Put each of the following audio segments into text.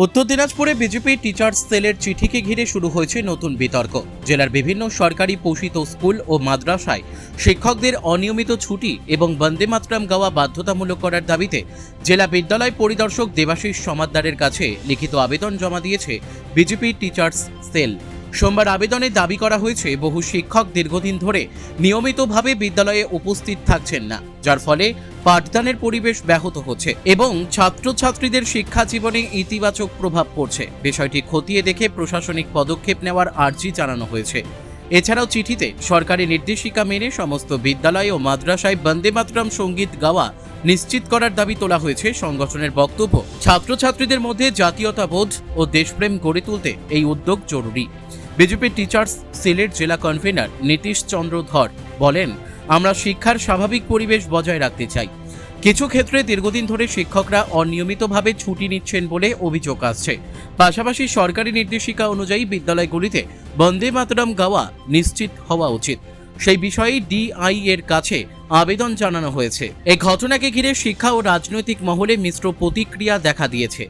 উত্তর দিনাজপুরে BJP teachers সেলের চিঠিকে ঘিরে শুরু হয়েছে নতুন বিতর্ক। জেলার বিভিন্ন সরকারি পোষিত স্কুল ও মাদ্রাসায় শিক্ষকদের অনিয়মিত ছুটি এবং বন্দে মাতরম গাওয়া বাধ্যতামূলক করার দাবিতে জেলা বিদ্যালয় পরিদর্শক দেবাশিস সমাদ্দারের কাছে লিখিত আবেদন জমা দিয়েছে বিজেপি টিচার্স সেল। সোমবার আবেদনে দাবি করা হয়েছে, বহু শিক্ষক দীর্ঘদিন ধরে নিয়মিতভাবে বিদ্যালয়ে উপস্থিত থাকছেন না, যার ফলে পাঠদানের পরিবেশ ব্যাহত হচ্ছে এবং ছাত্রছাত্রীদের শিক্ষা জীবনে ইতিবাচক প্রভাব পড়ছে। বিষয়টি খতিয়ে দেখে প্রশাসনিক পদক্ষেপ নেওয়ার আর্জি জানানো হয়েছে। এছাড়াও চিঠিতে সরকারি নির্দেশিকা মেনে সমস্ত বিদ্যালয় ও মাদ্রাসায় বন্দে মাতরম সঙ্গীত গাওয়া নিশ্চিত করার দাবি তোলা হয়েছে। সংগঠনের বক্তব্য, ছাত্রছাত্রীদের মধ্যে জাতীয়তাবোধ ও দেশপ্রেম গড়ে তুলতে এই উদ্যোগ জরুরি। বিজেপি টিচার্স সেলের জেলা কনভেনার নীতিশ চন্দ্র ধর বলেন, আমরা শিক্ষার স্বাভাবিক পরিবেশ বজায় রাখতে চাই। কিছু ক্ষেত্রে দীর্ঘদিন ধরে শিক্ষকরা অনিয়মিতভাবে ছুটি নিচ্ছেন বলে অভিযোগ আসছে। পাশাপাশি সরকারি নির্দেশিকা অনুযায়ী বিদ্যালয়গুলিতে বন্দে মাতরম গাওয়া নিশ্চিত হওয়া উচিত। সেই বিষয়ে ডিআই এর কাছে আবেদন জানানো হয়েছে। এই ঘটনাকে ঘিরে শিক্ষা ও রাজনৈতিক মহলে মিশ্র প্রতিক্রিয়া দেখা দিয়েছে।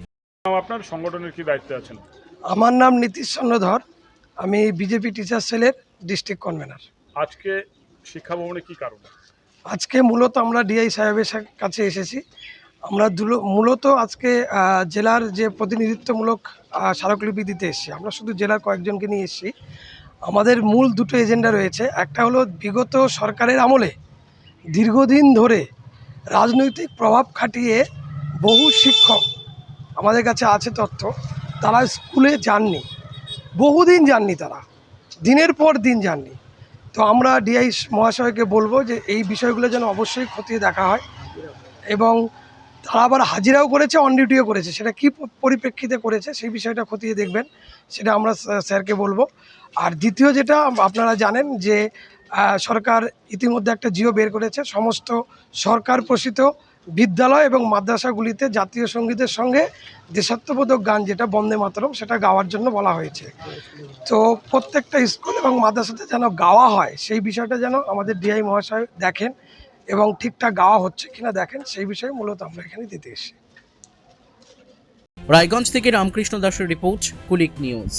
আপনার সংগঠনের কি দায়িত্বে আছেন? আমার নাম নীতিশ চন্দ্র ধর, আমি বিজেপি টিচার সেলের ডিস্ট্রিক্ট কনভেনার। আজকে শিক্ষা ভবনে কি কারণ? আজকে মূলত আমরা ডিআই সাহেবের কাছে এসেছি। আমরা মূলত আজকে জেলার যে প্রতিনিধিত্বমূলক স্মারকলিপি দিতে এসেছি। আমরা শুধু জেলার কয়েকজনকে নিয়ে এসেছি। আমাদের মূল দুটো এজেন্ডা রয়েছে। একটা হলো বিগত সরকারের আমলে দীর্ঘদিন ধরে রাজনৈতিক প্রভাব খাটিয়ে বহু শিক্ষক, আমাদের কাছে আছে তথ্য, তারা স্কুলে যাননি, বহুদিন যাননি, তারা দিনের পর দিন যাননি। তো আমরা ডিআই মহাশয়কে বলবো যে এই বিষয়গুলো যেন অবশ্যই খতিয়ে দেখা হয়, এবং তারা আবার হাজিরাও করেছে, অন ডিউটিও করেছে। সেটা কী পরিপ্রেক্ষিতে করেছে সেই বিষয়টা খতিয়ে দেখবেন, সেটা আমরা স্যারকে বলবো। আর দ্বিতীয় যেটা, আপনারা জানেন যে সরকার ইতিমধ্যে একটা জিও বের করেছে, সমস্ত সরকার পোষিত বিদ্যালয় এবং মাদ্রাসাগুলিতে জাতীয় সঙ্গীতের সঙ্গে দেশাত্মবোধক গান, যেটা বন্দে মাতরম, সেটা গাওয়ার জন্য বলা হয়েছে। তো প্রত্যেকটা স্কুল এবং মাদ্রাসাতে যেন গাওয়া হয়, সেই বিষয়টা যেন আমাদের ডিআই মহাশয় দেখেন এবং ঠিকঠাক গাওয়া হচ্ছে কিনা দেখেন, সেই বিষয়ে মূলত আমরা এখানে দিতে এসেছি। রায়গঞ্জ থেকে রামকৃষ্ণ দাসের রিপোর্ট, কুলিক নিউজ।